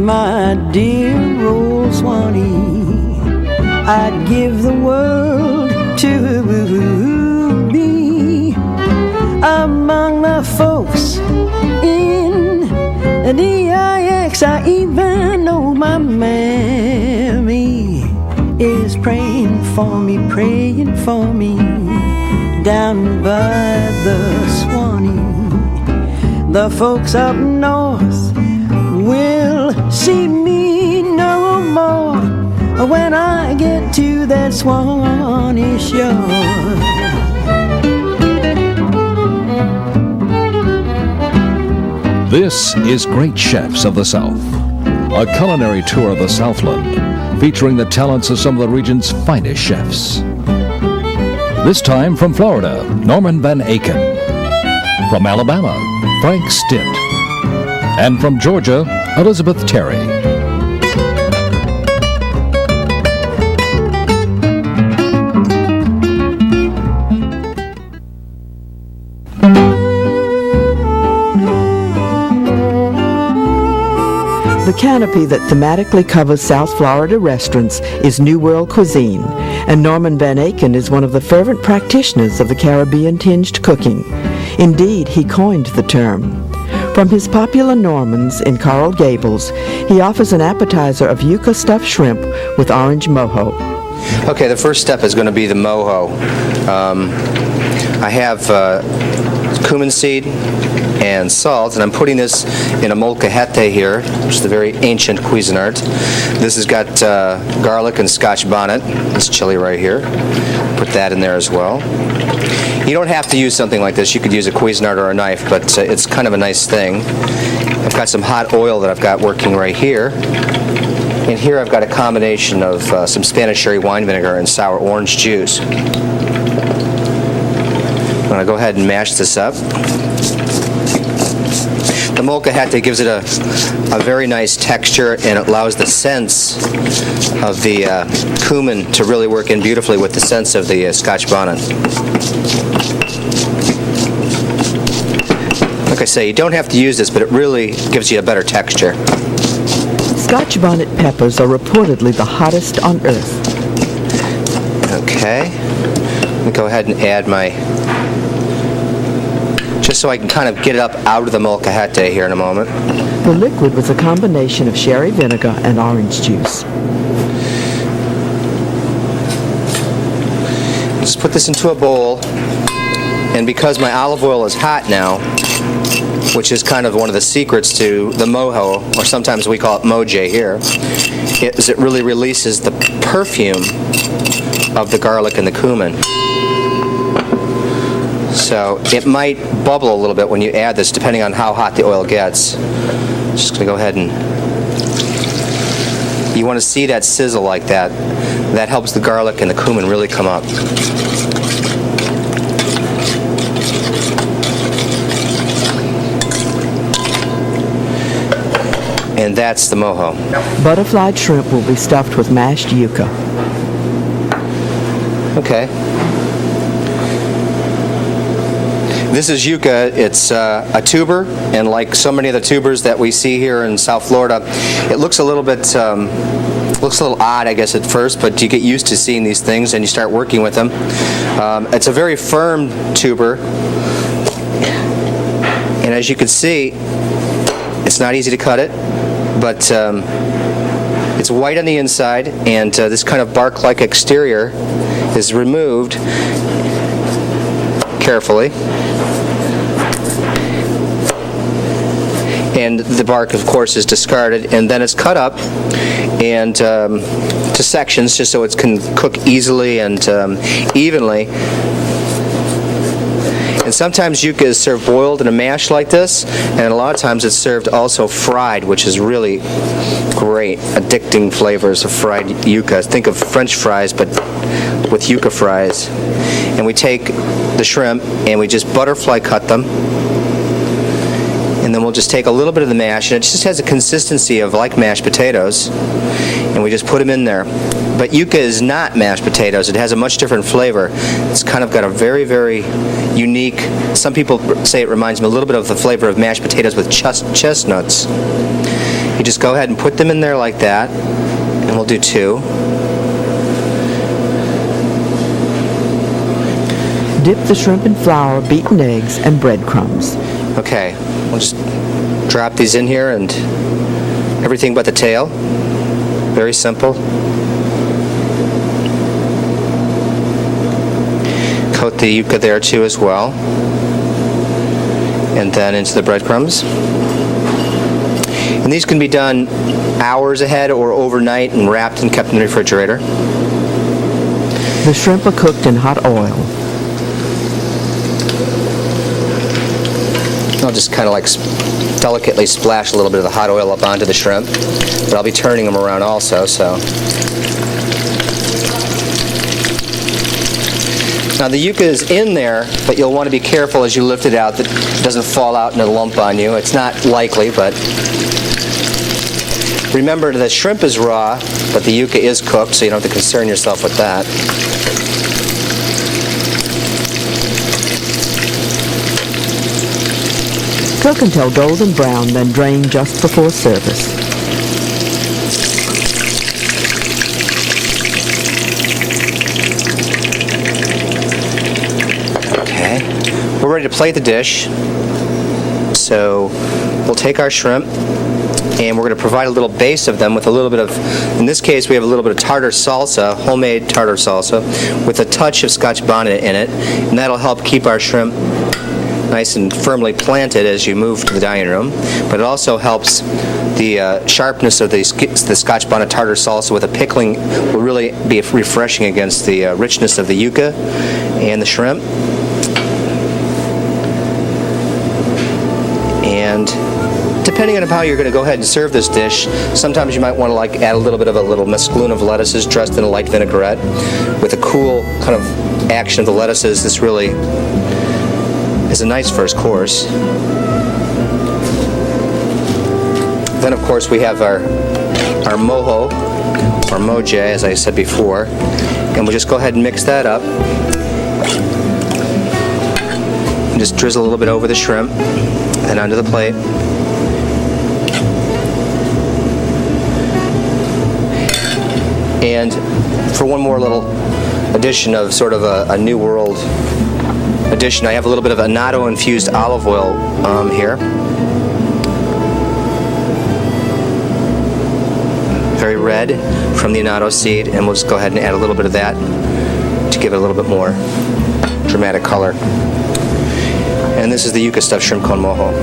my dear old Swanee, I'd give the world to be among the folks in the IX. I even know my mammy is praying for me down by the Swanee. The folks up north will see me no more when I get to that Swanee shore. This is Great Chefs of the South, a culinary tour of the Southland, featuring the talents of some of the region's finest chefs. This time from Florida, Norman Van Aken. From Alabama, Frank Stint. And from Georgia, Elizabeth Terry. The canopy that thematically covers South Florida restaurants is New World cuisine, and Norman Van Aken is one of the fervent practitioners of the Caribbean-tinged cooking. Indeed, he coined the term. From his popular Normans in Coral Gables, he offers an appetizer of Yuca-Stuffed shrimp with orange mojo. Okay, the first step is going to be the mojo. I have cumin seed and salt, and I'm putting this in a molcajete here, which is the very ancient Cuisinart. This has got garlic and Scotch bonnet, this chili right here. Put that in there as well. You don't have to use something like this. You could use a Cuisinart or a knife, but it's kind of a nice thing. I've got some hot oil that I've got working right here. And here I've got a combination of some Spanish cherry wine vinegar and sour orange juice. I'm going to go ahead and mash this up. The molcajete gives it a very nice texture, and it allows the sense of the cumin to really work in beautifully with the sense of the Scotch bonnet. Like I say, you don't have to use this, but it really gives you a better texture. Scotch bonnet peppers are reportedly the hottest on earth. Okay. Let me go ahead and add my... just so I can kind of get it up out of the molcajete here in a moment. The liquid was a combination of sherry vinegar and orange juice. Just put this into a bowl, and because my olive oil is hot now, which is kind of one of the secrets to the mojo, or sometimes we call it moje here, is it really releases the perfume of the garlic and the cumin. So it might bubble a little bit when you add this, depending on how hot the oil gets. Just going to go ahead and... you want to see that sizzle like that. That helps the garlic and the cumin really come up. And that's the mojo. Butterflied shrimp will be stuffed with mashed yuca. Okay. This is yuca. It's a tuber, and like so many of the tubers that we see here in South Florida, it looks a little bit, looks a little odd, I guess, at first, but you get used to seeing these things and you start working with them. It's a very firm tuber, and as you can see, it's not easy to cut it, but it's white on the inside, and this kind of bark-like exterior is removed carefully. And the bark, of course, is discarded, and then it's cut up and to sections just so it can cook easily and evenly. And sometimes yuca is served boiled in a mash like this, and a lot of times it's served also fried, which is really great, addicting flavors of fried yuca. Think of French fries, but with yuca fries. And we take the shrimp and we just butterfly cut them. And then we'll just take a little bit of the mash, and it just has a consistency of like mashed potatoes, and we just put them in there. But yuca is not mashed potatoes. It has a much different flavor. It's kind of got a very, very unique, some people say it reminds me a little bit of the flavor of mashed potatoes with chestnuts. You just go ahead and put them in there like that, and we'll do 2. Dip the shrimp in flour, beaten eggs, and breadcrumbs. Okay, we'll just drop these in here and everything but the tail. Very simple. Coat the yuca there too as well. And then into the breadcrumbs. And these can be done hours ahead or overnight and wrapped and kept in the refrigerator. The shrimp are cooked in hot oil. I'll just kind of like delicately splash a little bit of the hot oil up onto the shrimp, but I'll be turning them around also, so. Now the yuca is in there, but you'll want to be careful as you lift it out that it doesn't fall out in a lump on you. It's not likely, but remember the shrimp is raw, but the yuca is cooked, so you don't have to concern yourself with that. Cook until golden brown, then drain just before service. Okay, we're ready to plate the dish. So we'll take our shrimp and we're going to provide a little base of them with a little bit of, in this case we have a little bit of tartar salsa, homemade tartar salsa, with a touch of Scotch bonnet in it, and that'll help keep our shrimp nice and firmly planted as you move to the dining room, but it also helps the sharpness of the Scotch bonnet tartar salsa with a pickling will really be refreshing against the richness of the yuca and the shrimp. And depending on how you're going to go ahead and serve this dish, sometimes you might want to like add a little bit of a little mesclun of lettuces dressed in a light vinaigrette. With a cool kind of action of the lettuces, this really is a nice first course. Then of course we have our mojo, or moje as I said before, and we'll just go ahead and mix that up. And just drizzle a little bit over the shrimp and onto the plate. And for one more little addition of sort of a New World addition, I have a little bit of annatto infused olive oil here. Very red from the annatto seed, and we'll just go ahead and add a little bit of that to give it a little bit more dramatic color. And this is the Yuca-Stuffed shrimp con mojo.